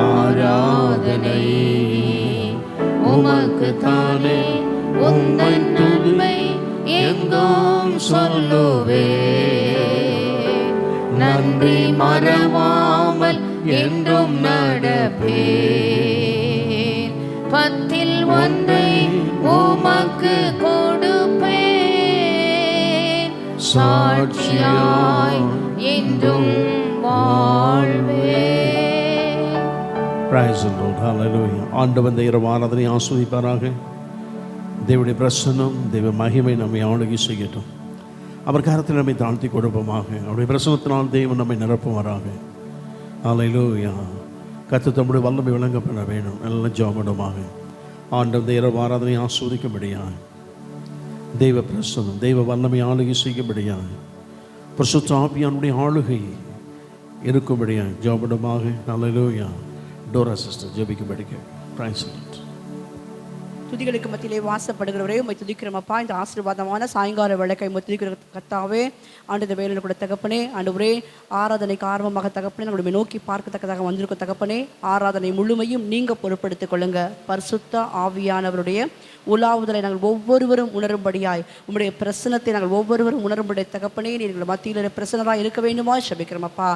ஆராதனை உமக்கு தானே, உந்தன் நன்மை எங்கும் சொல்லுவே. நன்றி மறவாமல் என்றும் நடப்பேன். 10 ஒன்றை உமக்கு கொடுப்பேன். சாட்சியாய் என்றும் வாழ்வேன். Praise the Lord. Hallelujah. ஆண்டவர் இந்த இரவு ஆராதனை ஆசீர்வதிப்பாராக. தேவனுடைய பிரசன்னம், தேவ மகிமை நம்மை ஆளுகை செய்யட்டும். அவர் கரத்தில் நம்மை தாழ்த்தி கொடுப்போமாக. அவருடைய பிரசன்னத்தினால் தேவன் நம்மை நிரப்புவாராக. ஹல்லேலூயா. கர்த்தர் தம்முடைய வல்லமை விளங்க பண்ண வேணும். நல்ல ஜெபமாக ஆண்டவர் இந்த இரவு ஆராதனை ஆசீர்வதிக்கும்படியாக, தெய்வ பிரசன்னம், தெய்வ வல்லமை ஆளுகை செய்யும்படியாக, பரிசுத்த ஆவியானுடைய ஆளுகை இருக்கும்படியாக ஜெபமாக. ஹல்லேலூயா. டோரா சிஸ்டர் ஜெபிக்கும்படிக்கு. Praise the Lord. துதிகளுக்கு மத்தியிலே வாசப்படுகிறவரே உம்மை துதிக்கிறோமப்பா. இந்த ஆசீர்வாதமான சாயங்கால விளக்கை உம்மை துதிக்கிற கர்த்தாவே, ஆண்டு இந்த வேலையில் கூட தகப்பனே, ஆண்டவரே ஆராதனைக்கு ஆர்வமாக தகப்பனே, நம்மளுடைய நோக்கி பார்க்கத்தக்கதாக வந்திருக்க தகப்பனே, ஆராதனை முழுமையும் நீங்கள் பொறுப்படுத்திக் கொள்ளுங்க. பரிசுத்த ஆவியானவருடைய உலாவுதலை நாங்கள் ஒவ்வொருவரும் உணரும்படியாய், உங்களுடைய பிரசனத்தை நாங்கள் ஒவ்வொருவரும் உணரும்படிய தகப்பனே, நீங்கள் மத்தியில் பிரசனராக இருக்க வேண்டுமா ஜெபிக்கிறோமப்பா.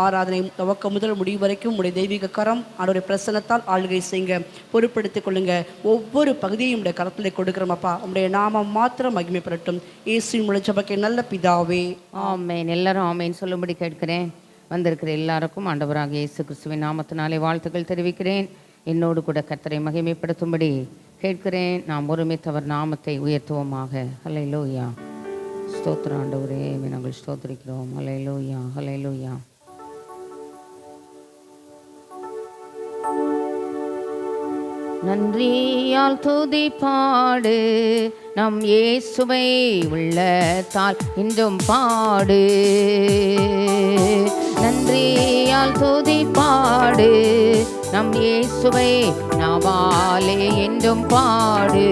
ஆராதனை துவக்கம் முதல் முடிவு வரைக்கும் உங்களுடைய தெய்வீக கரம் ஆண்டவருடைய பிரசனத்தால் ஆளுகை செய்யுங்க, பொறுப்படுத்திக் கொள்ளுங்க. ஒவ்வொரு பகுதியும் உடைய கரத்தில் கொடுக்கிறோமப்பா. உங்களுடைய நாமம் மாத்திரம் மகிமைப்படட்டும். இயேசுவின் மூலம் ஜெபிக்க நல்ல பிதாவே, ஆமென். எல்லாரும் ஆமென் சொல்லும்படி கேட்கிறேன். வந்திருக்கிற எல்லாருக்கும் ஆண்டவராக இயேசு கிறிஸ்துவின் நாமத்தினாலே வாழ்த்துக்கள் தெரிவிக்கிறேன். என்னோடு கூட கர்த்தரை மகிமைப்படுத்தும்படி கேட்கிறேன். நாம் ஒருமித்தவர் நாமத்தை உயர்த்துவோமாக. ஹல்லேலூயா. ஸ்தோத்திரம் ஆண்டவரே, நாங்கள் ஸ்தோத்திரிக்கிறோம். ஹல்லேலூயா, ஹல்லேலூயா. நன்றியால் துதி பாடு, நம் இயேசுவை உள்ளத்தால் இன்றும் பாடு. நன்றியால் துதி பாடு, நம் இயேசுவை நாவாலே என்றும் பாடு.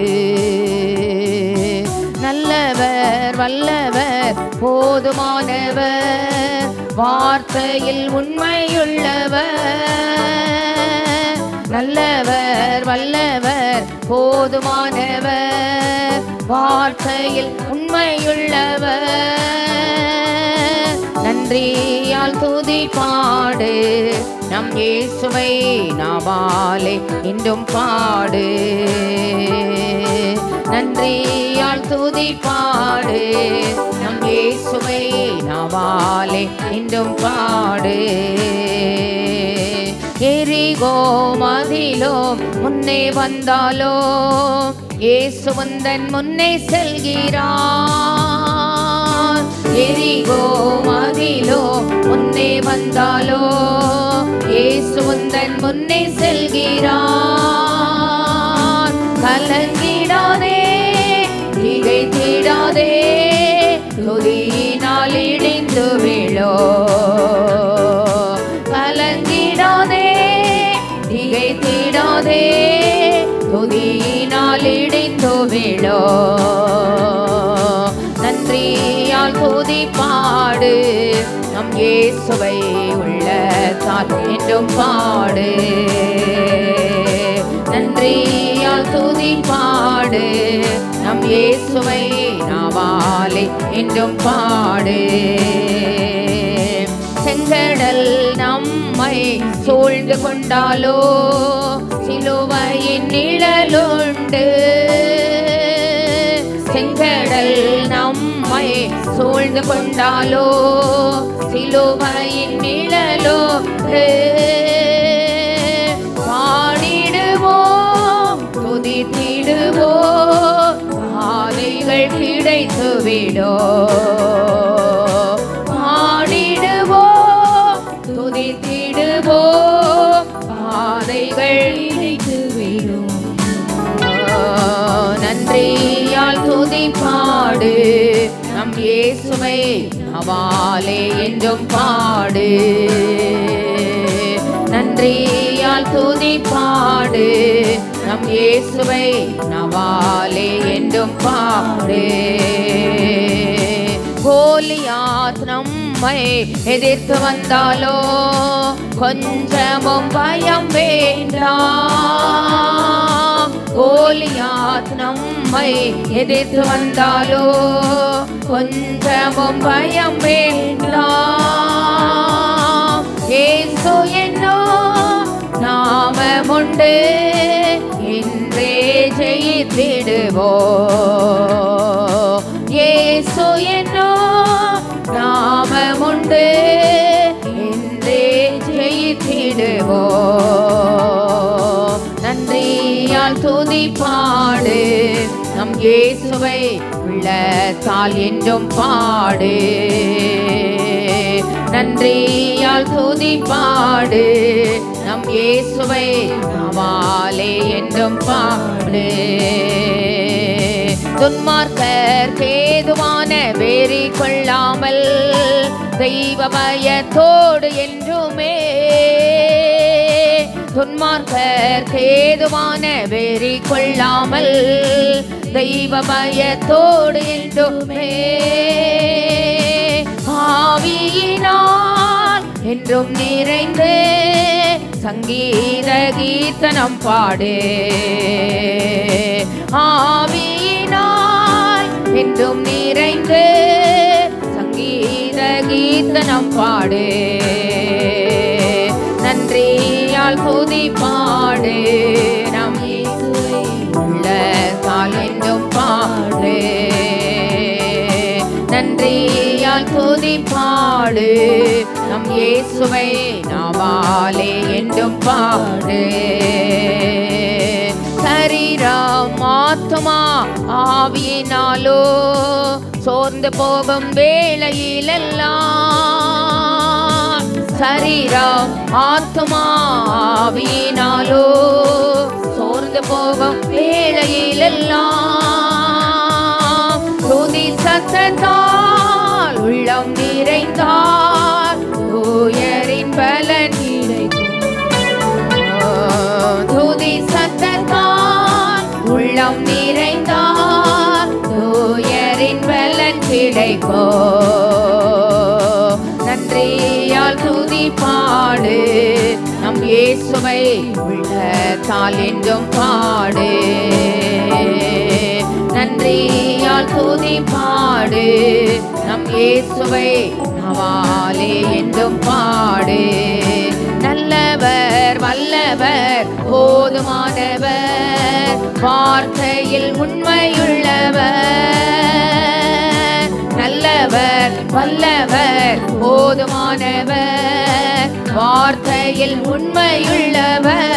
நல்லவர், வல்லவர், போதுமானவர், வார்த்தையில் உண்மையுள்ளவர். நல்லவர், வல்லவர், போதுமானவர், வார்த்தையில் உண்மையுள்ளவர். நன்றியால் துதி பாடு, நம் இயேசுவை நாவாலே இன்றும் பாடு. நன்றியால் துதி பாடு, நம் இயேசுவை நாவாலே இன்றும் பாடு. எரிகோ மதிலோ முன்னே வந்தாலோ, இயேசு உந்தன் முன்னே செல்கிறார். எரிகோ மதிலோ முன்னே வந்தாலோ, இயேசு உந்தன் முன்னே செல்கிறார். கலங்கிடாதே, திகைத்திடாதே, துதியினால் இடிந்து விழோ. கலங்கிடாதே, திகைத்திடாதே, துதியினால் இடிந்து விழோ. நன்றியால் துதி பாடு, நம் இயேசுவை உள்ளத்தால் என்றும் பாடு. நன்றியால் துதி பாடு, நம் இயேசுவை நாவாலே என்றும் பாடு. செங்கடல் நம்மை சூழ்ந்து கொண்டாலோ, சிலுவையின் நிழலுண்டு. செங்கடல் நம்மை சூழ்ந்து கொண்டாலோ, சிலுவையின் நிழலுண்டு. பாடிடுவோம், துதித்திடுவோம், பாதைகள் கிடைத்துவிடோ. பாடிடுவோம், துதித்திடுவோம், பாதைகள் கிடைத்துவிடும். நன்றியால் துதி பாடு, நம் இயேசுவை நாவாலே என்றும் பாடு. நன்றியால் துதி பாடு, நம் இயேசுவை நாவாலே என்றும் பாடு. கோலியாத் நம்மை நம்மை எதிர்த்து வந்தாலோ கொஞ்சமும் பயம் வேண்டாம். கோலியாத் நம்மை எதிர்த்து வந்தாலோ கொஞ்சமும் பயம் வேண்டாம். இயேசு என்னோ நாமமுண்டு, இன்றே ஜெயித்திடுவோம். இயேசு என்னோ நாமமுண்டு, இன்றே ஜெயித்திடுவோம். நன்றியால் துதி பாடு, நம் இயேசுவை உள்ளத்தால் என்றும் பாடு. நன்றியால் துதி பாடு, நம் இயேசுவை நாவாலே என்றும் பாடு. துன்மார்க்கர் கேதுவான வெறி கொள்ளாமல் தெய்வ பயத்தோடு என்றுமே. துன்மார்க்கர் கேதுவான வெறி கொள்ளாமல் தெய்வ பயத்தோடு என்றுமே. ஆவியினால் என்றும் நிறைந்து சங்கீத கீர்த்தனம் பாடு. ஆவியினால் என்றும் நிறைந்து சங்கீத கீர்த்தனம் பாடு. நன்றியால் துதி பாடு, நம் இயேசுவை உள்ளத்தால் என்றும் பாடு. நன்றியால் துதி பாடு, நம் இயேசுவை நாவாலே என்றும் பாடு. சரீரம் ஆத்துமா ஆவியினாலோ சோர்ந்து போகும் வேளையிலெல்லாம். சரீரம் ஆத்துமா ஆவியினாலோ சோர்ந்து போகும் வேளையிலெல்லாம். துதி சத்தத்தால் உள்ளம் நிறைந்தால் உயரின் பலன் கிடைக்கும். துதி சத்தத்தால் உள்ளம் நிறைந்தால் உயரின் பலன் கிடைக்கும். நன்றியால் துதி பாடு, நம் இயேசுவை உள்ளத்தால் என்றும் பாடு. நன்றியால் துதி பாடு, நம் இயேசுவை நாவாலே என்றும் பாடு. நல்லவர் வல்லவர் போதுமானவர், வார்த்தையில் உண்மையுள்ளவர். நல்லவர் வல்லவர் போதுமானவர், வார்த்தையில் உண்மையுள்ளவர்.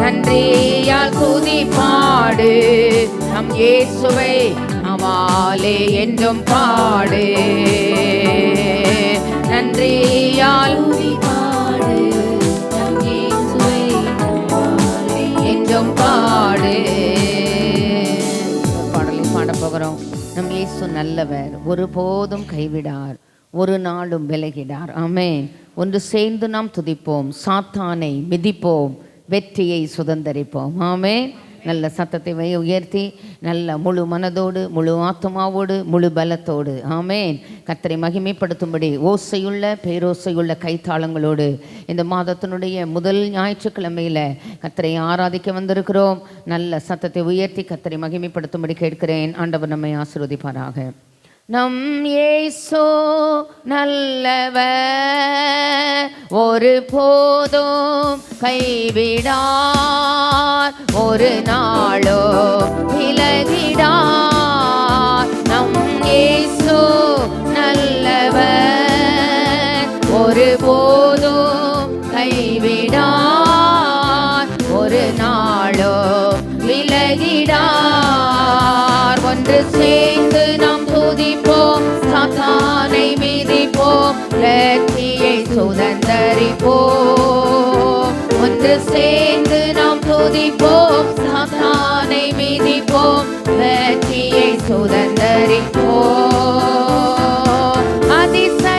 நன்றியால் துதி பாடு, நம் இயேசுவை நாவாலே என்றும் பாடு. நன்றியால் துதி பாடு, நம் இயேசுவை நாவாலே என்றும் பாடு. பாடலை பாடப் போகிறோம். நம் இயேசு நல்லவர், ஒருபோதும் கைவிடார், ஒரு நாளும் விலகிடார். ஆமென். ஒன்று சேர்ந்து நாம் துதிப்போம், சாத்தானை மிதிப்போம், வெற்றியை சுதந்தரிப்போம். ஆமென். நல்ல சத்தத்தை உயர்த்தி நல்ல முழு மனதோடு முழு ஆத்மாவோடு முழு பலத்தோடு ஆமென் கர்த்தரை மகிமைப்படுத்தும்படி ஓசையுள்ள பேரோசையுள்ள கைத்தாளங்களோடு இந்த மாதத்தினுடைய முதல் ஞாயிற்றுக்கிழமையில் கர்த்தரை ஆராதிக்க வந்திருக்கிறோம். நல்ல சத்தத்தை உயர்த்தி கர்த்தரை மகிமைப்படுத்தும்படி கேட்கிறேன். ஆண்டவர் நம்மை ஆசீர்வதிப்பாராக. நம் இயேசு நல்லவர், ஒரு போதும் கைவிடார், ஒரு நாளோ விலகிடார். நம் இயேசு நல்லவர், ஒரு போதும் கைவிடார், ஒரு நாளோ விலகிடார். ஒன்று சேர்ந்து நாம் துதிப்போம், சாத்தானை மிதிப்போம், வெற்றியை சுதந்தரிப்போம். ஒன்று சேர்ந்து நாம் துதிப்போம், சாத்தானை மிதிப்போம், வெற்றியை சுதந்தரிப்போம். அதிசயமானவர்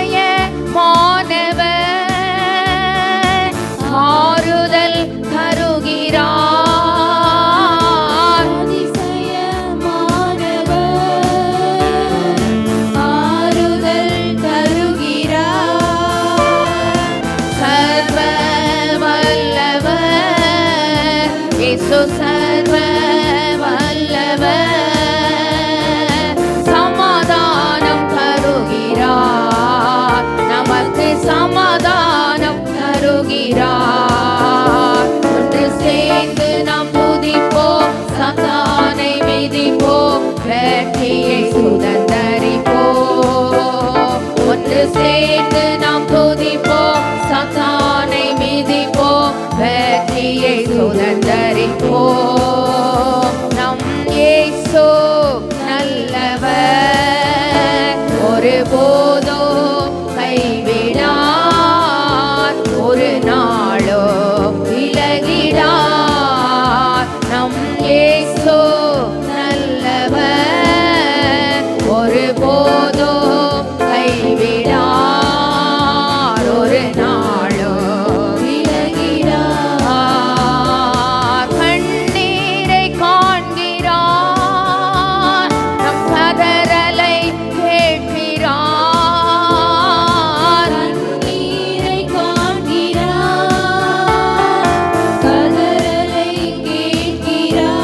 ஆறுதல் தருகிறார், ஆறுதல் இயேசு சர்வ வல்லவர், சமாதானம் தருகிறார், நமக்கு சமாதானம் தருகிறார். ஒன்று சேர்ந்து நாம் துதிப்போம், சாத்தானை மிதிப்போம், வெற்றியை சுதந்தரிப்போம். ஒன்று சேர்ந்து நாம் துதிப்போம், சாத்தானை மிதிப்போம், வெற்றியை சுதந்தரிப்போம். நம் இயேசு நல்லவர், ஒருபோதும் கைவிடார், ஒரு நாளோ விலகிடார். நம் இயேசு நல்லவர், ஒருபோதும் கைவிடார், ஒரு நாளோ விலகிடார். கண்ணீரை காண்கிறார், நம் கதறலை கேட்கிறார். கண்ணீரை காண்கிறார், கதறலை கேட்கிறார்.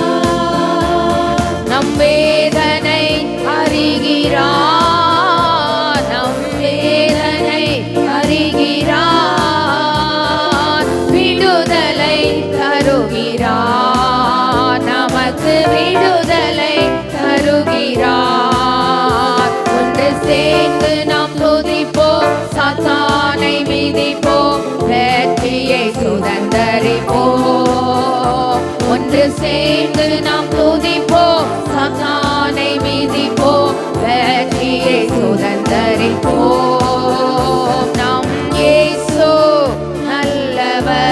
நம் வேதனை அறிகிறார், நம் வேதனை அறிகிறார். விடுதலை தருகிறார், நமக்கு விடுதலை தருகிறார். ஒன்று சேர்ந்து நாம் துதிப்போம், சாத்தானை மிதிப்போம், வெற்றியை சுதந்தரிப்போம். ஒன்று சேர்ந்து நாம் துதிப்போம், சாத்தானை மிதிப்போம், வெற்றியை சுதந்தரிப்போம். நம் இயேசு நல்லவர்,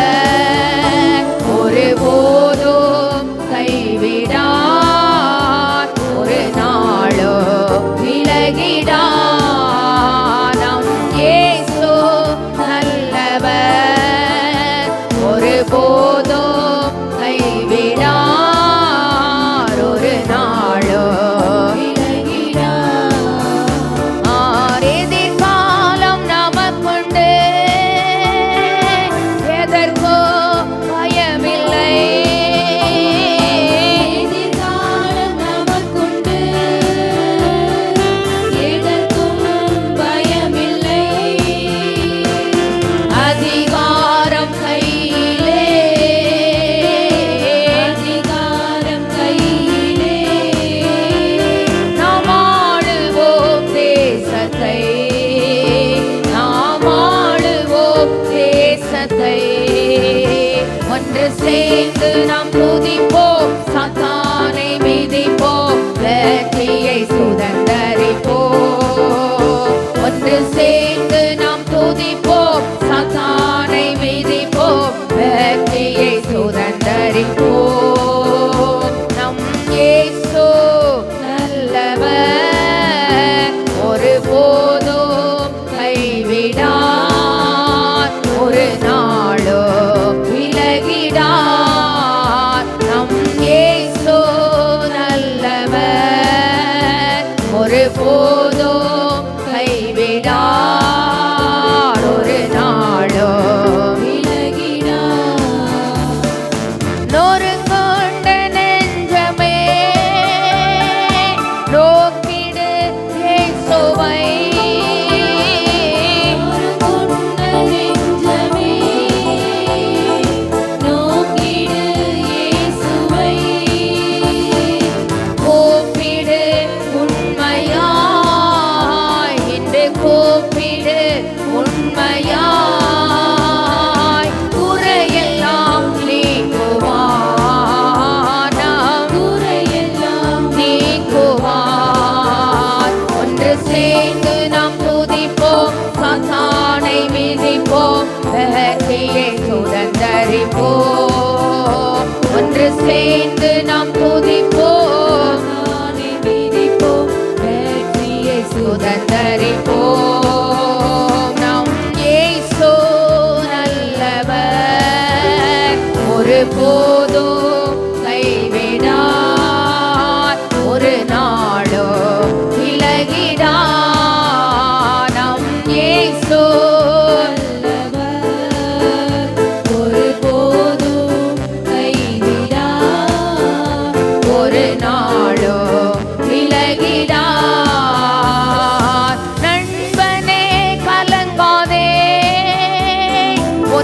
ஒருபோதும் கைவிடார், ஒரு நாளோ விலகிடார். நம் இயேசு நல்லவர், ஒருபோதும் கைவிடார், ஒரு நாளோ விலகிடார். எதிர்காலம் நமக்குண்டு, எதற்கோ பயமில்லை. எதிர்காலம் நமக்குண்டு, எதற்கும் பயமில்லை. அதிகாரம் கையிலே, அதிகாரம் கையிலே. நாம் ஆளுவோம் தேசத்தை, நாம் ஆளுவோம் தேசத்தை. ஒன்று சேர்ந்து நாம் துதிப்போம், சாத்தானை மிதிப்போம், வெற்றியை சுதந்தரிப்போம். ஒன்று சேர்ந்து நாம் துதிப்போம், சாத்தானை மிதிப்போம், வெற்றியை சுதந்தரிப்போம். நம் இயேசு நல்லவர், ஒருபோதும் கைவிடார், ஒரு நாளோ விலகிடார். நம்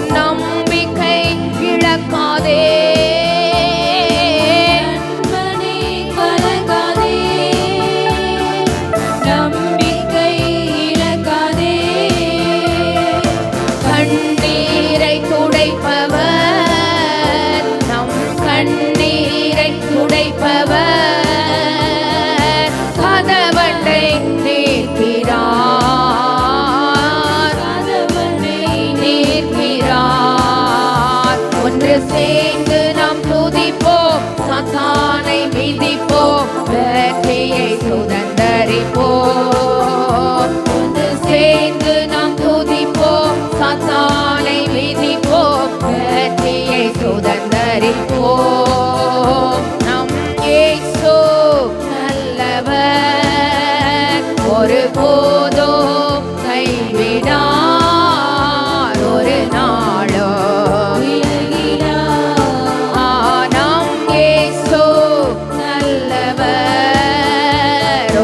உன் நம்பிக்கை இழக்காதே. கண்ணீரை துடைப்பவர், நம் கண்ணீரை துடைப்பவர், கதவண்டை நீக்கிறார், கதவண்டை நீக்கிறார். ஒன்று சேர்ந்து நாம் துதிப்போம், சாத்தானை மிதிப்போம், வெற்றியை சுதந்தரிப்போம். ஒன்று சேர்ந்து நாம் துதிப்போம், சாத்தானை மிதிப்போம், வெற்றியை சுதந்தரிப்போம். நம் இயேசு நல்லவர், ஒருபோதும் கைவிடார், ஒரு நாளோ விலகிடார். நம் இயேசு நல்லவர்,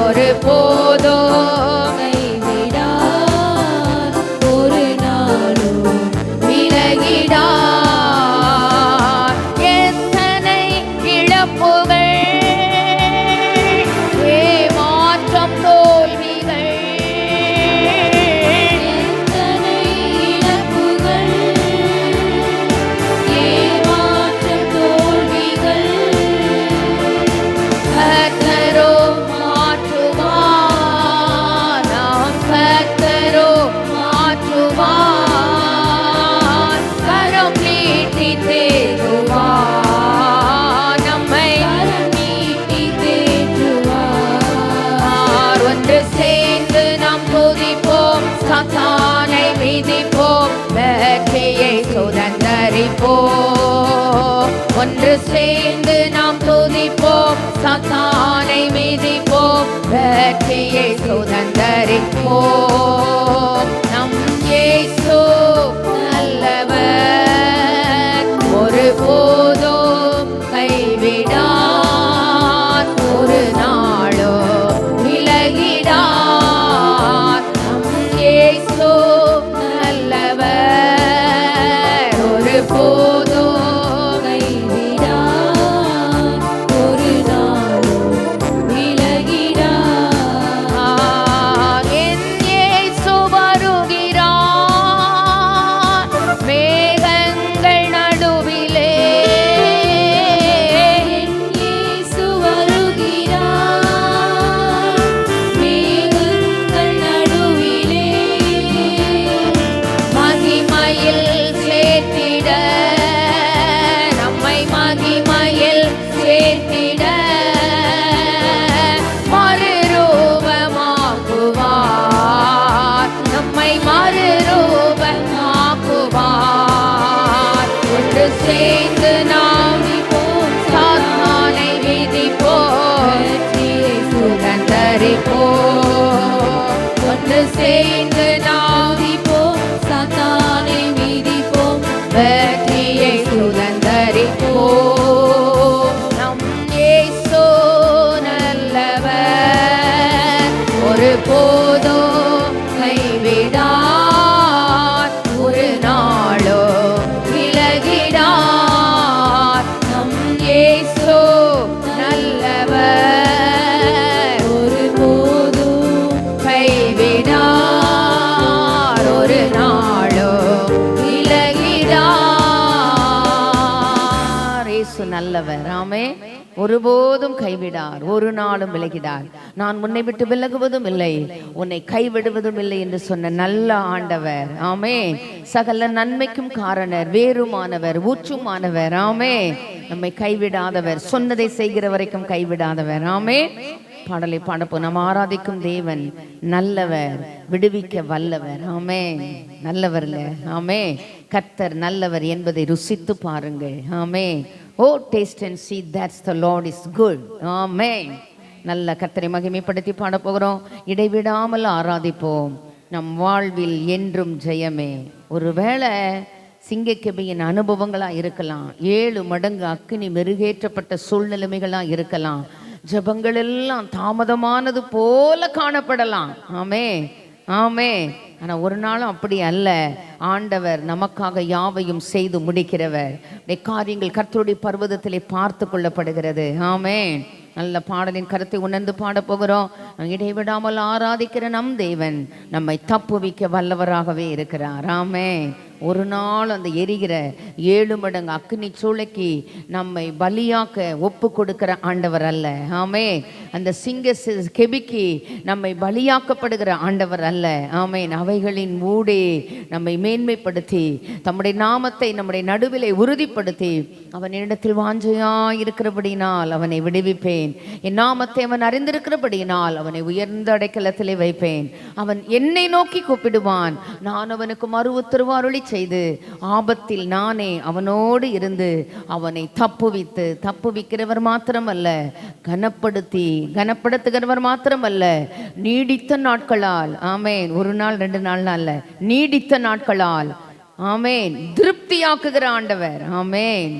ஒருபோதும் கைவிடார், ஒரு நாளும் விலகிடார். எத்தனை இழப்புகள், ஏமாற்றம் தோல்விகள், எத்தனை இழப்புகள், ஏமாற்றம் தோல்விகள், கர்த்தரோ மாற்றுவார், நாம் கர்த்தரோ மாற்றுவார், கரம் நீட்டி தேற்றுவார், நம்மை கரம் நீட்டி தேற்றுவார். ஒன்று சேர்ந்து நாம் துதிப்போம், சாத்தானை மிதிப்போம், வெற்றியை சுதந்தரிப்போம். ஒன்று சேர்ந்து நாம் துதிப்போம், சாத்தானை மிதிப்போம், வெற்றியை சுதந்தரிப்போம். நம் இயேசு நல்லவர், ஒருபோதும் கைவிடார், ஒரு நாளோ விலகிடார். நம் இயேசு நல்லவர், ஒருபோதும் கைவிடார், ஒரு நாளோ விலகிடார். என் இயேசு வருகிறார், மேகங்கள் நடுவிலே. என் இயேசு வருகிறார், மேகங்கள் நடுவிலே. மகிமையில் சேர்த்திட, நம்மை மகிமையில் சேர்த்திட, மறுரூபமாக்குவார், நம்மை மறுரூபமாக்குவார். ஒன்று சேர்ந்து நாம் சாத்தானை மிதிப்போம், வெற்றியை சுதந்தரிப்போம். ஒன்று சேர்ந்து நாம் சாத்தானை மிதிப்போம், வெற்றியை சுதந்தரிப்போம். நம் இயேசு நல்லவர், ஒருபோதும் கைவிடார், ஒரு நாளோ விலகிடார். நம் இயேசு நல்லவர், ஒருபோதும் கைவிடார், ஒரு நாளோ விலகிடார். இயேசு நல்லவர், ஆமே. ஒருபோதும் கைவிடார், ஒரு நாளும் விலகிடார். நான் உன்னை விட்டு விலகுவதும் இல்லை, உன்னை கைவிடுவதும் இல்லை என்று சொன்ன நல்ல ஆண்டவர், ஆமே. சகல நன்மைக்கும் காரணர், வேறுமானவர், ஊற்றுமானவர், ஆமே. நம்மை கைவிடாதவர், சொன்னதை செய்கிற வரைக்கும் கைவிடாதவர், ஆமே. பாடலை பாடப்போ நாம் ஆராதிக்கும் தேவன் நல்லவர், விடுவிக்க வல்லவர், ஆமே. நல்லவர்ல, ஆமே. கர்த்தர் நல்லவர் என்பதை ருசித்து பாருங்கள், ஆமே. O taste and see that's the Lord is good, ஆமே. நல்ல கர்த்தரை மகிமைப்படுத்தி பாட போகிறோம். இடைவிடாமல் ஆராதிப்போம். நம் வாழ்வில் என்றும் ஜெயமே. ஒருவேளை சிங்கக்கெபியின் அனுபவங்களாக இருக்கலாம், 7 மடங்கு அக்கினி மெருகேற்றப்பட்ட சூழ்நிலைமைகளாக இருக்கலாம், ஜபங்கள் எல்லாம் தாமதமானது போல காணப்படலாம், ஆமே. ஆமே. ஆனா ஒரு நாளும் அப்படி அல்ல. ஆண்டவர் நமக்காக யாவையும் செய்து முடிக்கிறவர். காரியங்கள் கர்த்தருடைய பர்வதத்திலே பார்த்து கொள்ளப்படுகிறது. ஆமென். நல்ல பாடலின் கருத்தை உணர்ந்து பாட போகிறோம். இடைவிடாமல் ஆராதிக்கிற நம் தேவன் நம்மை தப்புவிக்க வல்லவராகவே இருக்கிறார். ஆமென். ஒரு நாள் அந்த எரிகிற 7 மடங்கு அக்னி சூளைக்கு நம்மை பலியாக்க ஒப்பு கொடுக்கிற ஆண்டவர் அல்ல. ஆமே. அந்த சிங்க கெபிக்கு நம்மை பலியாக்கப்படுகிற ஆண்டவர் அல்ல. ஆமேன். அவைகளின் ஊடே நம்மை மேன்மைப்படுத்தி தம்முடைய நாமத்தை நம்முடைய நடுவிலே உறுதிப்படுத்தி அவனிடத்தில் வாஞ்சையா இருக்கிறபடினால் அவனை விடுவிப்பேன். என் நாமத்தை அவன் அறிந்திருக்கிறபடியினால் அவனை உயர்ந்த அடைக்கலத்திலே வைப்பேன். அவன் என்னை நோக்கி கூப்பிடுவான், நான் அவனுக்கு மறு உத்தரவு அருளி செய்து ஆபத்தில் நானே அவனோடு இருந்து அவனை தப்புவிக்கிறவர் மாத்திரமல்ல, கனப்படுத்துகிறவர் மாத்திரமல்ல, நீடித்த நாட்களால், ஆமேன், ஒரு நாள் 2 நாள் அல்ல, நீடித்த நாட்களால், ஆமேன், திருப்தியாக்குகிற ஆண்டவர். ஆமேன்.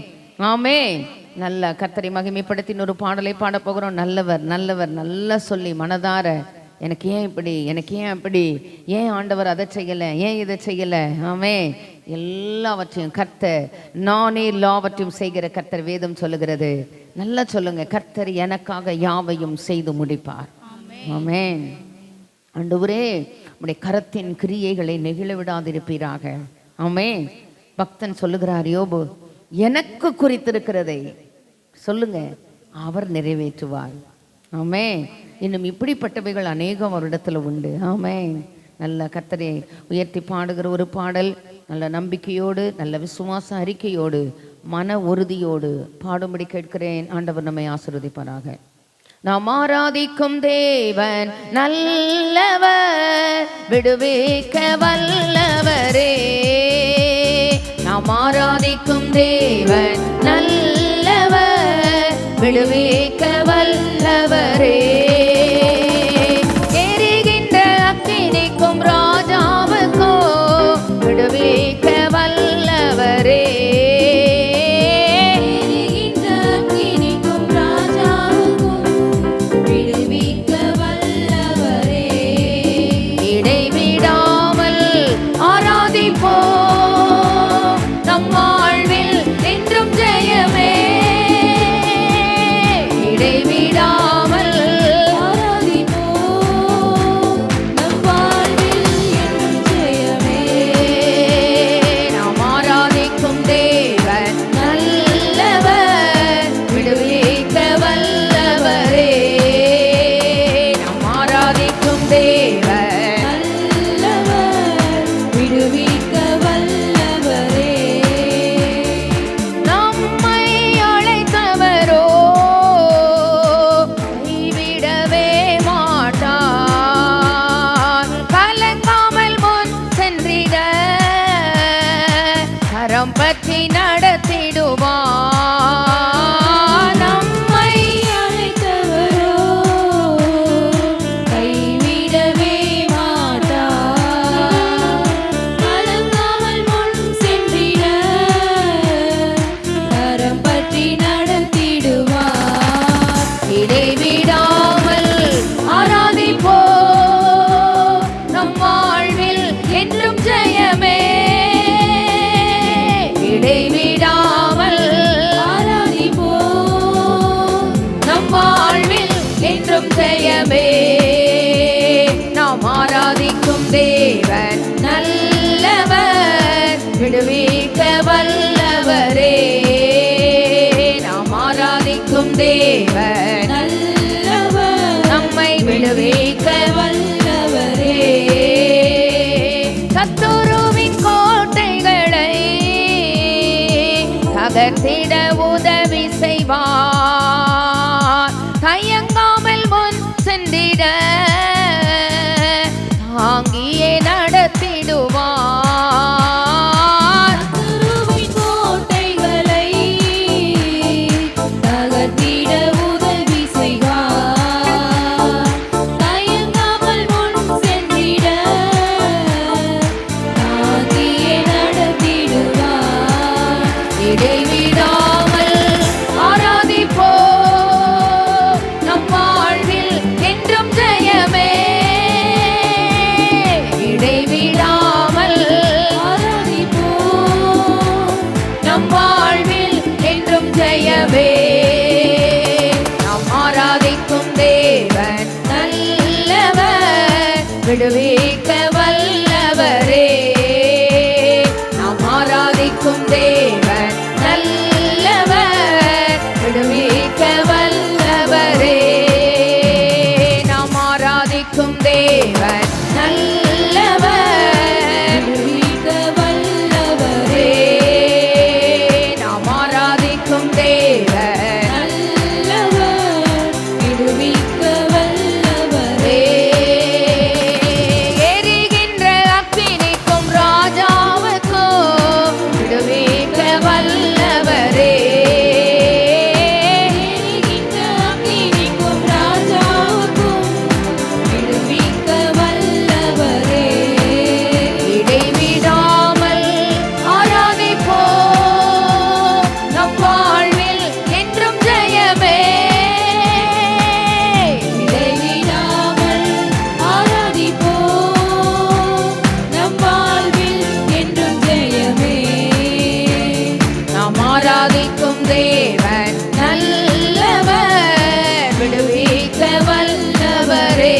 ஆமேன். நல்ல கர்த்தரை மகிமைப்படுத்தின ஒரு பாடலை பாட போகிறோம். நல்லவர் நல்லவர் நல்லா சொல்லி மனதார, எனக்கு ஏன் இப்படி, எனக்கு ஏன் அப்படி, ஏன் ஆண்டவர் அதை செய்யலை, ஏன் இதை செய்யலை. ஆமே. எல்லாவற்றையும் கர்த்தர், நானே எல்லாவற்றையும் செய்கிற கர்த்தர் வேதம் சொல்லுகிறது. நல்லா சொல்லுங்க, கர்த்தர் எனக்காக யாவையும் செய்து முடிப்பார். ஆமென். ஆண்டவரே உம்முடைய கரத்தின் கிரியைகளை நெகிழ விடாதிருப்பீராக. ஆமென். பக்தன் சொல்லுகிறார், யோபு எனக்கு குறித்திருக்கிறதை சொல்லுங்க, அவர் நிறைவேற்றுவார். ஆமென். இன்னும் இப்படிப்பட்டவைகள் அநேகம் அவரிடத்துல உண்டு. ஆமென். நல்ல கர்த்தரை உயர்த்தி பாடுகிற ஒரு பாடல், நல்ல நம்பிக்கையோடு, நல்ல விசுவாச அறிக்கையோடு, மன உறுதியோடு பாடும்படி கேட்கிறேன். ஆண்டவர் நம்மை ஆசீர்வதிப்பாராக. நாம் ஆராதிக்கும் தேவன் நல்லவர், விடுவிக்க வல்லவரே. நாம் ஆராதிக்கும் தேவன் நல்லவர், விடுவிக்க வல்லவரே. எரிகின்ற அக்கினிக்கும் ராஜாவுக்கோ விடுவிக்க வல்லவரே. எரிகின்ற அக்கினிக்கும் ராஜாவுக்கும் விடுவிக்க வல்லவரே. இடைவிடாமல் ஆராதிப்போம், நம் வாழ்வில் என்றும் ஜெயமே. இடைவிடாமல் ஆராதிப்போம், நம் வாழ்வில் என்றும் ஜெயமே. நாம் ஆராதிக்கும் தேவன் நல்லவர், விடுவிக்க வல்லவரே. நாம் ஆராதிக்கும் தேவன் நல்லவர், விடுவிக்க வல்லவரே. நம்மை அழைத்தவரோ கைவிடவே மாட்டார். கலங்காமல் முன் சென்றிட கரம் பற்றி நடத்திடுவார். நம்மை அழைத்தவரோ கைவிடவே மாட்டார். கலங்காமல் முன் சென்றிட கரம் பற்றி நடத்திடுவார். இடைவிடாமல் ஆராதிப்போம், நம் வாழ்வில் என்றும் ஜெயமே. இடைவிடாமல் ஆராதிப்போம், நம் வாழ்வில் என்றும் ஜெயமே. நாம் ஆராதிக்கும் தேவன் நல்லவர், விடுவிக்க வல்லவரே. நாம் ஆராதிக்கும் தேவன் நல்லவர், நம்மை விடுவிக்க வல்லவரே. சத்துருவின் கோட்டைகளை தகர்த்திட உதவி செய்வார். தயங்காமல் முன் சென்றிட தாங்கியே நடத்திடுவார். சத்துருவின் கோட்டைகளை தகர்த்திட உதவி செய்வார். தயங்காமல் முன் சென்றிட தாங்கியே நடத்திடுவார். இடைவிடாமல் ஆராதிப்போம், நம் வாழ்வில் என்றும் ஜெயமே. ஆராதிக்கும் தேவன் நல்லவர், விடுவிக்க வல்லவரே. நாம் ஆராதிக்கும் தேவன் நல்லவர், விடுவிக்க வல்லவரே. நாம் ஆராதிக்கும் தேவன் நல்லவர், விடுவிக்க வல்லவரே. எரிகின்ற அக்கினிக்கும் ராஜாவுக்கும் விடுவிக்க வல்லவரே. எரிகின்ற அக்கினிக்கும் ராஜாவுக்கும் விடுவிக்க வல்லவரே. இடைவிடாமல் ஆராதிப்போம், நம் வாழ்வில் என்றும் ஜெயமே. இடைவிடாமல் ஆராதிப்போம், நம் வாழ்வில் என்றும் ஜெயமே. நாம் ஆராதிக்கும் தேவன் நல்லவர், விடுவிக்க வல்லவரே.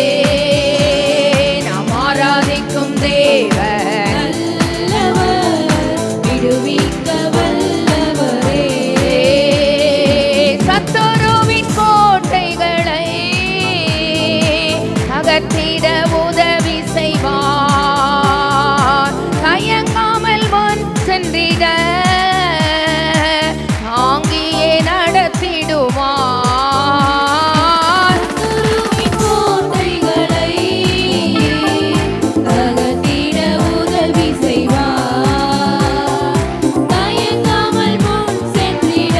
நாம் ஆராதிக்கும் தேவன் நல்லவர், விடுவிக்க வல்லவரே. சத்துருவின் கோட்டைகளை அகற்றிட உதவி செய்வார், தயங்காமல் முன் சென்றிட தாங்கியே நடத்திடுவார். சத்துருவின் கோட்டைகளை அகற்றிட உதவி செய்வார், தயங்காமல் முன் சென்றிட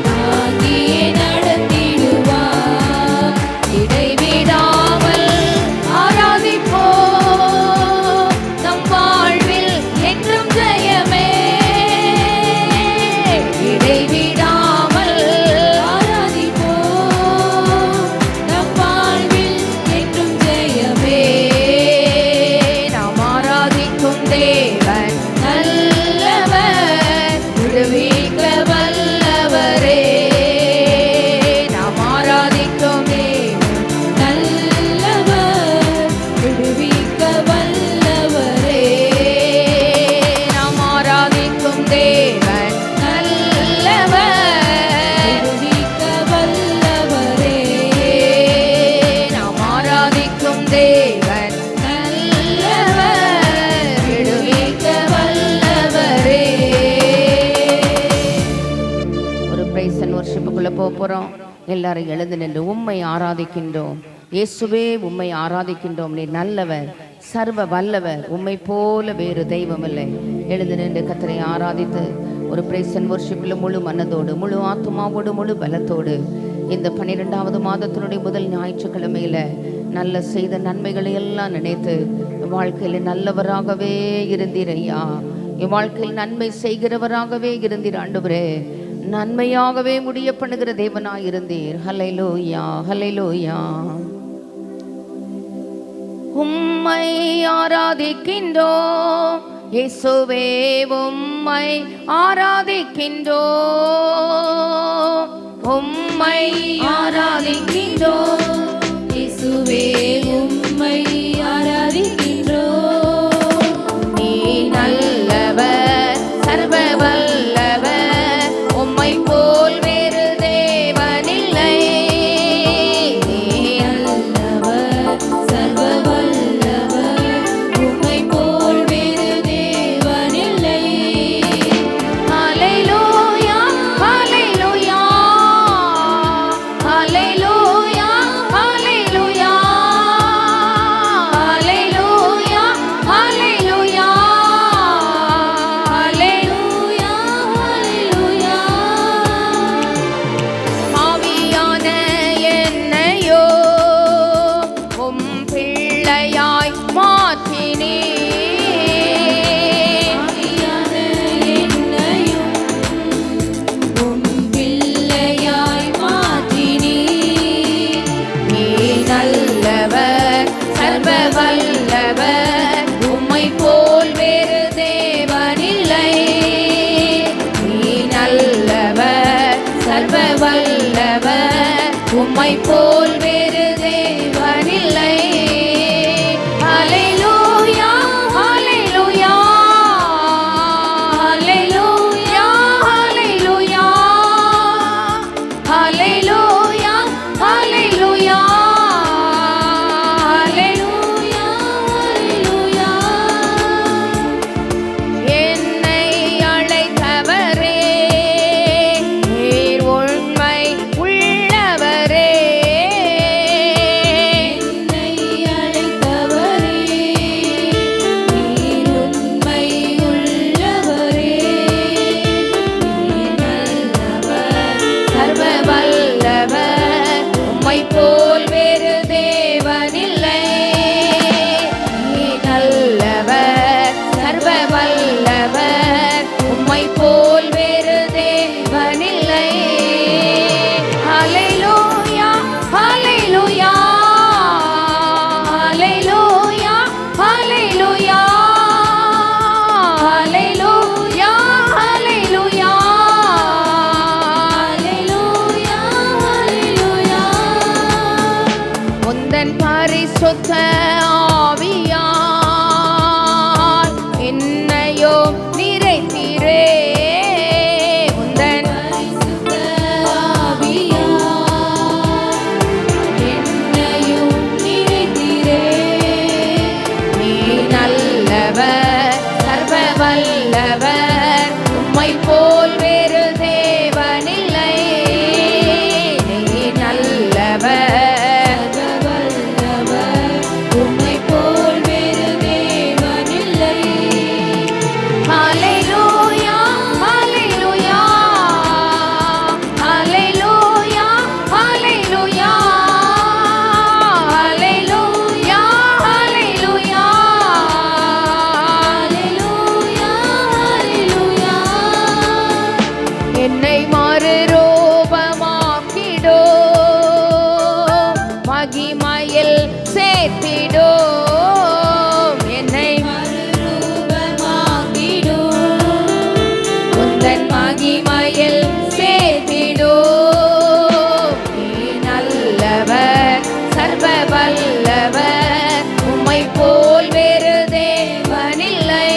தாங்கியே நடத்திடுவார். இடைவிடாமல் ஆராதிப்போம், நம் வாழ்வில் என்றும் ஜெயமே. இடைவிடாமல் ஆராதிப்போம், நம் வாழ்வில் என்றும் ஜெயமே. நாம் ஆராதிக்கும் தேவன் நல்லவர், விடுவிக்க வல்லவரே. நாம் ஆராதிக்கும் தேவன் நல்லவர், விடுவிக்க வல்லவரே. நாம் ஆராதிக்கும் தேவன் நல்லவர், விடுவிக்க வல்லவரே. நாம் ஆராதிக்கும் தேவன் நல்லவர், விடுவிக்க வல்லவரே. ஒரு பிரைஸ் அண்ட் வர்ஷிப்புக்குள்ள போறோம். எல்லாரும் எழுந்து நின்று உம்மை ஆராதிக்கின்றோம் இயேசுவே, உம்மை ஆராதிக்கின்றோம். நீ நல்லவர், சர்வ வல்லவர், உம்மை போல வேறு தெய்வம் இல்லை. எழுந்து நின்று கர்த்தரை ஆராதித்து ஒரு பிரைஸ் அண்ட் வர்ஷிப்பில் முழு மனதோடு, முழு ஆத்துமாவோடு, முழு பலத்தோடு இந்த 12வது மாதத்தினுடைய முதல் ஞாயிற்றுக்கிழமையில நல்ல செய்த நன்மைகளை எல்லாம் நினைத்து வாழ்க்கையில் நல்லவராகவே இருந்தீர் ஐயா. என் வாழ்க்கையில் நன்மை செய்கிறவராகவே இருந்தீர் ஆண்டவரே. நன்மையாகவே முடிய பண்ணுகிற தேவனாய் இருந்தீர். ஹல்லேலூயா, ஹல்லேலூயா. உம்மை ஆராதிக்கின்றோம் இயேசுவே, உம்மை ஆராதிக்கின்றோம். உம்மை ஆராதிக்கின்றோம் இயேசுவே, உம்மை ஆராதிக்கின்றோம். நீ நல்லவர், சர்வ வல்லவர், உம்மை போல் வேறு தேவனில்லை. நீ நல்லவர், சர்வ வல்லவர், உம்மை போல் வேறு தேவனில்லை. ஹல்லேலூயா, ஹல்லேலூயா, ஹல்லேலூயா, ஹல்லேலூயா, ஹல்லேலூயா, ஹல்லேலூயா, ஹல்லேலூயா, ஹல்லேலூயா. ஆவியான என்னையோ உம் பிள்ளையாய் மாற்றினீர். ஆவியான என்னையும் உம் பிள்ளையாய் மாற்றினீர். நீ நல்லவர், சர்வ வல்லவர், உம்மை போல் வேறு தேவனில்லை. நீ நல்லவர், சர்வ வல்லவர், உம்மை போல் வேறு தேவனில்லை. ஹல்லேலூயா, ஹல்லேலூயா, வல்லவர் உம்மை போல் வேறு தேவனில்லை. நீர் நல்லவர், வல்லவர் உம்மை போல் வேறு தேவனில்லை. ஹல்லேலூயா ஹல்லேலூயா ஹல்லேலூயா ஹல்லேலூயா ஹல்லேலூயா ஹல்லேலூயா ஹல்லேலூயா ஹல்லேலூயா. என்னை மறுரூபமாக்கிடோ, மகிமையில் சேர்த்திடோ. என்னை மறுரூபமாக்கிடோ, உந்தன் மகிமையில் சேர்த்திடோ. நீ நல்லவர், சர்வ வல்லவர் உம்மை போல் வேறு தேவனில்லை.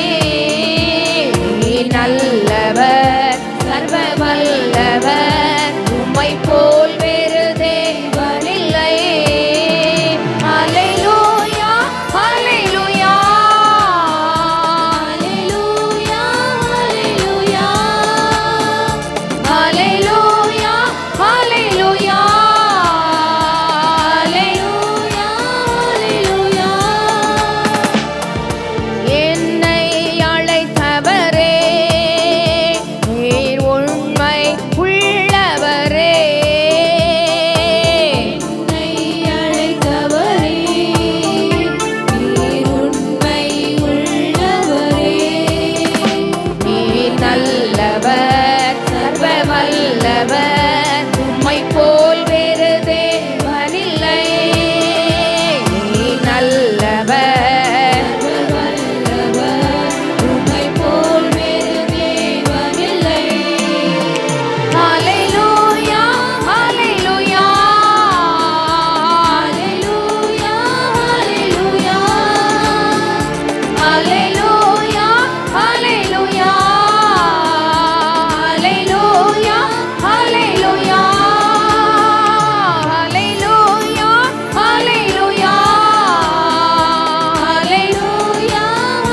நீ நல்லவர், சர்வ வல்லவர் உம்மை போல் வேறு தேவனில்லை. ஹல்லேலூயா ஹல்லேலூயா ஹல்லேலூயா ஹல்லேலூயா. ஹல்லேலூயா ஹல்லேலூயா ஹல்லேலூயா ஹல்லேலூயா. என்னை அழைத்தவரே, நீர் உண்மை உள்ளவரே. என்னை அழைத்தவரே, நீர் உண்மை உள்ளவரே. நீர் நல்லவர், சர்வ வல்லவர் உம்மை போல் வேறு தேவனில்லை. நீர் நல்லவர், வல்லவர் உம்மை போல் வேறு தேவனில்லை. ஹல்லேலூயா ஹல்லேலூயா ஹல்லேலூயா ஹல்லேலூயா. ஹல்லேலூயா ஹல்லேலூயா ஹல்லேலூயா ஹல்லேலூயா ஹல்லேலூயா ஹல்லேலூயா ஹல்லேலூயா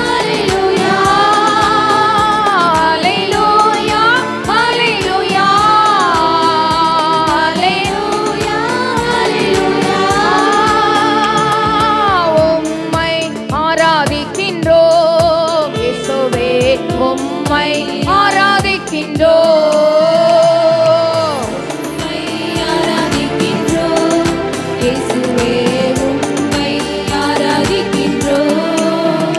ஹல்லேலூயா. ஹல்லேலூயா ஹல்லேலூயா ஹல்லேலூயா ஹல்லேலூயா. உம்மை ஆராதிக்கின்றோம் இயேசுவே, உம்மை ஆராதிக்கின்றோம். உம்மை ஆராதிக்கின்றோம் இயேசுவே, உம்மை ஆராதிக்கின்றோம்.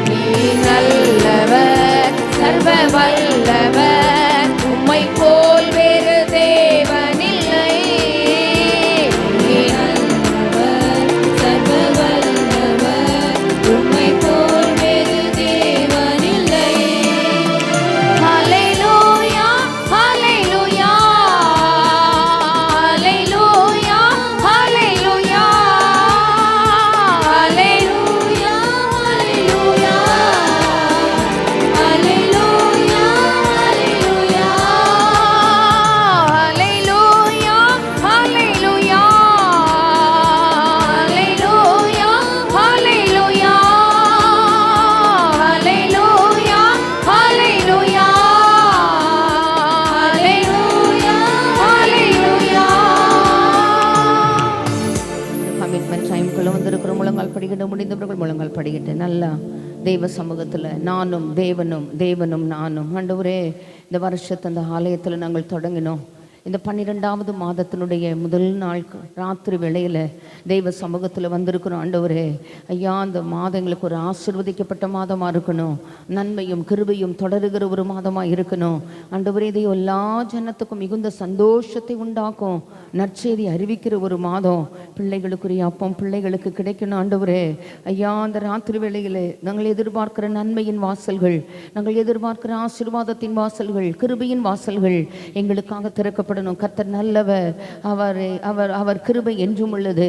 நீர் நல்லவர், சர்வ வல்லவர் உம்மை போல் வேறு தேவனில்லை. நீர் நல்லவர், சர்வ வல்லவர் உம்மை போல் வேறு தேவனில்லை. ஹல்லேலூயா ஹல்லேலூயா ஹல்லேலூயா ஹல்லேலூயா ஹல்லேலூயா ஹல்லேலூயா ஹல்லேலூயா ஹல்லேலூயா. ஹல்லேலூயா ஹல்லேலூயா ஹல்லேலூயா ஹல்லேலூயா ஹல்லேலூயா ஹல்லேலூயா ஹல்லேலூயா. கமிட்மெண்ட் டைம்குள்ளே வந்திருக்கிற முழங்கால் படிக்கிட்டு முடிந்தவர்கள் முழங்கால் படிக்கிட்டு நல்லா தெய்வ சமூகத்தில் நானும் தேவனும் நானும். ஆண்டவரே, இந்த வருஷத்தை அந்த ஆலயத்தில் நாங்கள் தொடங்கினோம். இந்த 12வது மாதத்தினுடைய முதல் நாள் ராத்திரி வேளையில் தெய்வ சமூகத்தில் வந்திருக்கிறோம். ஆண்டவரே ஐயா, அந்த மாதம் எங்களுக்கு ஒரு ஆசீர்வதிக்கப்பட்ட மாதமாக இருக்கணும், நன்மையும் கிருபையும் தொடருகிற ஒரு மாதமாக இருக்கணும். ஆண்டவரே, இதை எல்லா ஜனத்துக்கும் மிகுந்த சந்தோஷத்தை உண்டாக்கும் நற்செய்தி அறிவிக்கிற ஒரு மாதம். பிள்ளைகளுக்குரிய அப்பம் பிள்ளைகளுக்கு கிடைக்கணும். ஆண்டவரே ஐயா, அந்த ராத்திரி வேளையில் நாங்கள் எதிர்பார்க்கிற நன்மையின் வாசல்கள், நாங்கள் எதிர்பார்க்கிற ஆசீர்வாதத்தின் வாசல்கள், கிருபையின் வாசல்கள் எங்களுக்காக திறக்கப்பட துதிக்கப்படணும். கர்த்தர் நல்லவர், அவர் கிருபை என்றும் உள்ளது.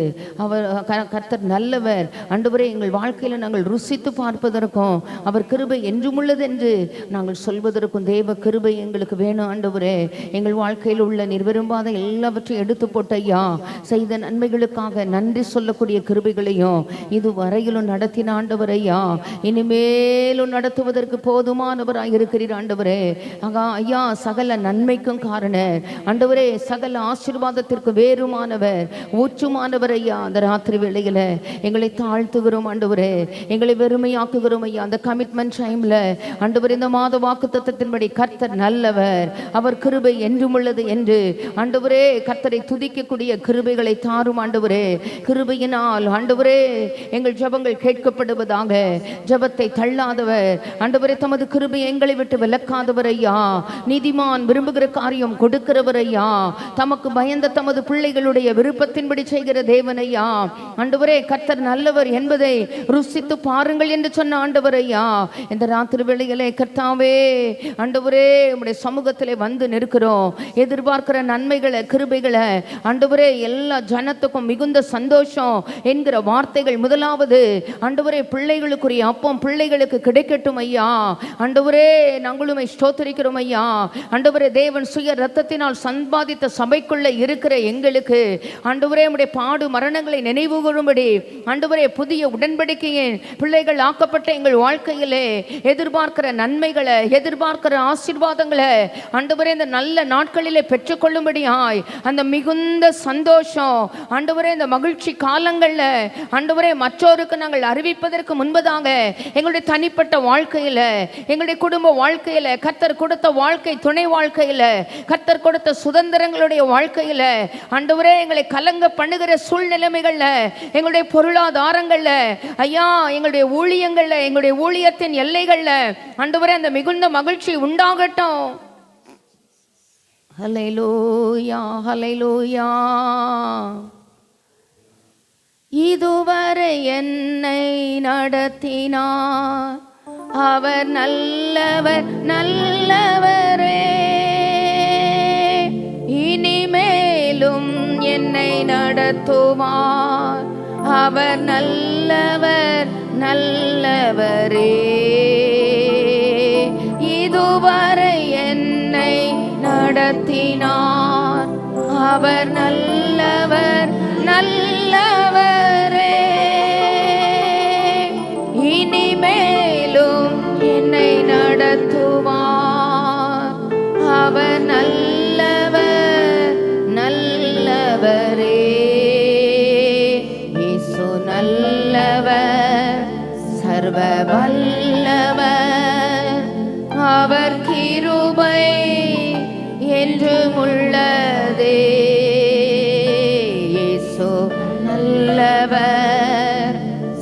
கர்த்தர் நல்லவர். ஆண்டவரே, எங்கள் வாழ்க்கையில் நாங்கள் ருசித்து பார்ப்பதற்கும் அவர் கிருபை என்றும் உள்ளது என்று நாங்கள் சொல்வதற்கும் தேவ கிருபை எங்களுக்கு வேணும். ஆண்டவரே, எங்கள் வாழ்க்கையில் உள்ள நீர் விரும்பாத எல்லாவற்றையும் எடுத்து போட்ட ஐயா, செய்த நன்மைகளுக்காக நன்றி சொல்லக்கூடிய கிருபைகளையும் இதுவரையிலும் நடத்தின ஆண்டவர் ஐயா, இனிமேலும் நடத்துவதற்கு போதுமானவராக இருக்கிறீர் ஆண்டவரே. ஐயா, சகல நன்மைக்கும் காரணம் ஆண்டவரே, சகல ஆசீர்வாதத்திற்கு வேறுமானவர், ஊற்றுமானவர் ஐயா. அந்த ராத்திரி வேளையில எங்களை தாழ்த்துகிறோம் ஆண்டவரே, எங்களை வெறுமையாக்குகிறோம் ஐயா. அந்த கமிட்மெண்ட் டைம்ல ஆண்டவர் இந்த மாத வாக்குத்தத்தத்தின்படி கர்த்தர் நல்லவர், அவர் கிருபை என்றும் உள்ளது என்று ஆண்டவரே கர்த்தரை துதிக்கக்கூடிய கிருபைகளை தாரும் ஆண்டவரே. கிருபையினால் ஆண்டவரே எங்கள் ஜெபங்கள் கேட்கப்படுவதாக. ஜெபத்தை தள்ளாதவர் ஆண்டவரே, தமது கிருபை எங்களை விட்டு விலக்காதவர் ஐயா. நீதிமான் விரும்புகிற காரியம் கொடுக்கிறவர் ஐயா. தமக்கு பயந்த தமது பிள்ளைகளுடைய விருப்பத்தின்படி செய்கிற தேவன் ஐயா. ஆண்டவரே, கர்த்தர் நல்லவர் என்பதை ருசித்து பாருங்கள் என்று சொன்ன ஆண்டவர் ஐயா. இந்த ராத்திரி வேளையிலே கர்த்தாவே ஆண்டவரே, உம்முடைய சமூகத்திலே வந்து நிற்கிறோம். எதிர்பார்க்கிற நன்மைகளை, கிருபைகளை ஆண்டவரே, எல்லா ஜனத்துக்கும் மிகுந்த சந்தோஷம் என்கிற வார்த்தைகள் முதலாவது ஆண்டவரே பிள்ளைகளுக்குரிய அப்பம் பிள்ளைகளுக்கு கிடைக்கட்டும் ஐயா. ஆண்டவரே, நாங்களுமே ஸ்தோத்திரிக்கிறோம் ஐயா. ஆண்டவரே, தேவன் சுய ரத்தத்தினால் சம்பாதித்த சபைக்குள்ள இருக்கிற எங்களுக்கு ஆண்டவரே உம்முடைய பாடு மரணங்களை நினைவு கூறும்படி ஆண்டவரே புதிய உடன்படிக்கையின் பிள்ளைகள் ஆக்கப்பட்ட எங்கள் வாழ்க்கையிலே எதிர்பார்க்கிற நன்மைகளை, எதிர்பார்க்கிற ஆசீர்வாதங்களை ஆண்டவரே இந்த நல்ல நாட்களிலே பெற்றுக்கொள்ளும்படியாய் அந்த மிகுந்த சந்தோஷம் ஆண்டவரே இந்த மகிழ்ச்சி காலங்கள்ல ஆண்டவரே மற்றோருக்கு நாங்கள் அறிவிப்பதற்கு முன்பதாக எங்களுடைய தனிப்பட்ட வாழ்க்கையில, எங்களுடைய குடும்ப வாழ்க்கையில, கர்த்தர் கொடுத்த வாழ்க்கை துணை வாழ்க்கையில, கர்த்தர் கொடுத்த சுதந்திரங்களுடைய வாழ்க்கையில ஆண்டவரே எங்களை கலங்க பண்ணுகிற சூழ்நிலைமைகள்ல, எங்களுடைய பொருளாதாரங்கள்ல ஐயா, எங்களுடைய ஊழியங்கள்ல, எங்களுடைய ஊழியத்தின் எல்லைகள்ல ஆண்டவரே அந்த மிகுந்த மகிழ்ச்சி உண்டாகட்டும். ஹல்லேலூயா, ஹல்லேலூயா. இதுவரை என்னை நடத்தினார், அவர் நல்லவர், நல்லவரே. இனிமேலும் என்னை நடத்துவார், அவர் நல்லவர், நல்லவரே. இதுவரை என்னை நடத்தினார், அவர் நல்லவர், நல்லவரே. இனிமேலும் என்னை நடத்துவார், அவர் நல்லவர், நல்லவரே. இயேசு நல்லவர், சர்வ வல்லவர், அவர் கிருபை என்றும் உள்ளதே. இயேசு நல்லவர்,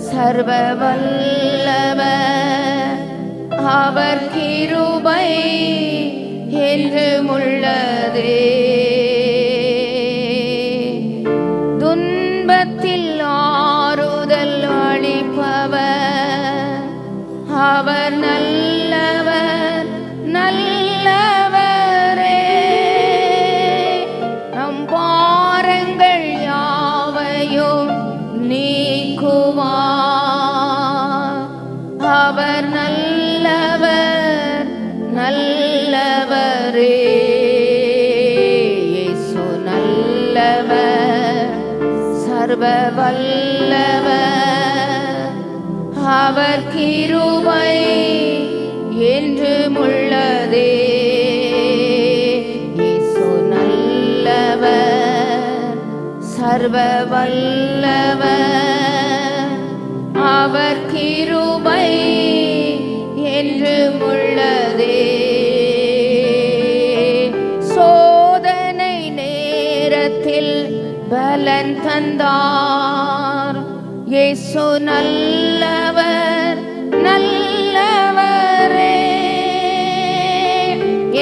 சர்வ வல்லவர், அவர் கிருபை என்றும் உள்ளதே. துன்பத்தில் ஆறுதல் அளிப்பவர், அவர் நல்லவர், நல்லவரே. நம் பாரங்கள் யாவையும் நீக்குவார், அவர் நல்லவர், நல்லவரே. இயேசு நல்லவர், சர்வ வல்லவர், அவர் கிருபை என்றும் உள்ளதே. இயேசு நல்லவர், சர்வ வல்லவர், அவர் கிருபை என்றும் உள்ளதே. சோதனை நேரத்தில் பலன் தந்தார், இயேசு நல்லவர், நல்லவரே.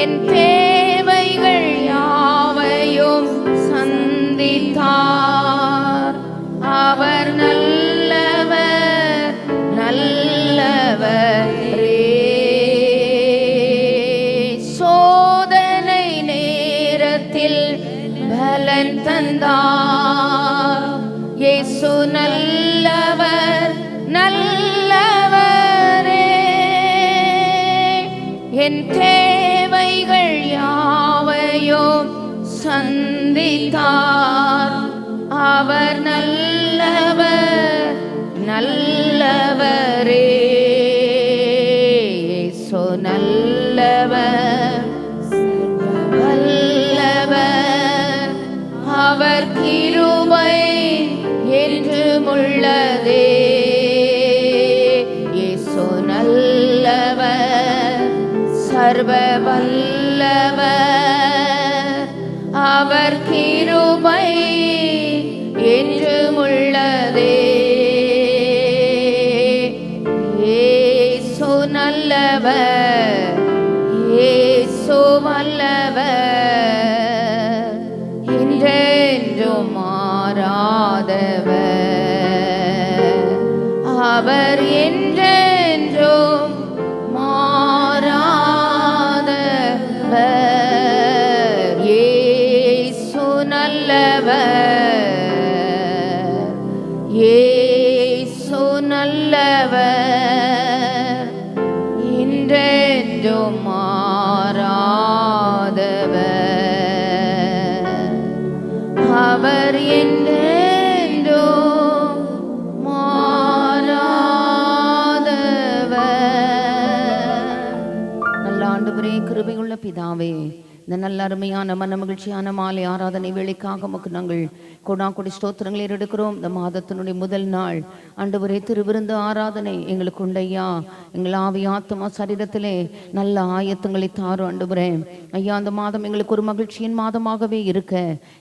என் தேவைகள் யாவையும் சந்தித்தார், அவர் நல்லவர், நல்லவரே. சோதனை நேரத்தில் தந்தார். இயேசு நல்லவர் நல்லவரே. என் தேவைகள் யாவையும் சந்தித்தார். அவர் நல்லவர் நல்லவரே. இயேசு நல்லவர் வல்லவர். அவர் கிருபை என்றும் உள்ளதே. இயேசு நல்லவர் சர்வ வல்லவர். அவர் கிருபை என்றும் உள்ளதே. இயேசு நல்லவர் இயேசு வல்லவர். என்றென்றும் மாறாதவர். அவர் என்றென்றும் மாறாதவர். இயேசு நல்லவர் இயேசு நல்லவர். என்றென்றும் மாறாதவர். அவர் என்றென்றும் மாறாதவர். நல்ல ஆண்டவரே, கிருபையுள்ள பிதாவே, இந்த நல்ல அருமையான மனமகிழ்ச்சியான மாலை ஆராதனை வேளைக்காக உமக்கு நாங்கள் கொடி ஸ்தோத்திரங்களை எடுக்கிறோம். இந்த மாதத்தினுடைய முதல் நாள் ஆண்டவரே, திருவிருந்து ஆராதனை எங்களுக்கு உண்டையா. எங்கள் ஆவி ஆத்மா சரீரத்திலே நல்ல ஆயத்தங்களை தாரும் ஆண்டவரே. ஐயா, அந்த மாதம் எங்களுக்கு ஒரு மகிழ்ச்சியின் மாதமாகவே இருக்க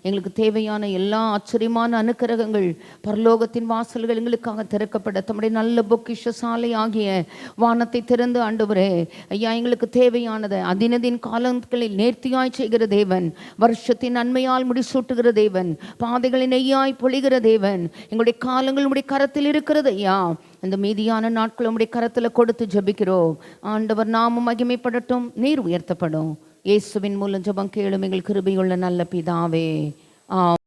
எங்களுக்கு தேவையான எல்லா ஆச்சரியமான அனுக்கிரகங்கள் பரலோகத்தின் வாசல்கள் எங்களுக்காக திறக்கப்பட தம்முடைய நல்ல பொக்கிஷ சாலை ஆகிய வானத்தை திறந்து ஆண்டவரே ஐயா, எங்களுக்கு தேவையானதை அதினதின் காலங்களில் நேர்த்தியாய் செய்கிற தேவன், வருஷத்தின் நன்மையால் முடிசூட்டுகிற தேவன், பாதைகளை நெய்யாய் பொழிகிற தேவன், எங்களுடைய காலங்கள் உடைய கரத்தில் இருக்கிறது ஐயா. அந்த மீதியான நாட்கள் உடைய கரத்தில் கொடுத்து ஜெபிக்கிறோம். ஆண்டவர் நாமம் மகிமைப்படட்டும், நீர் உயர்த்தப்படும். இயேசுவின் மூலம் ஜெபம் கேளும் எங்கள் கிருபையுள்ள நல்ல பிதாவே.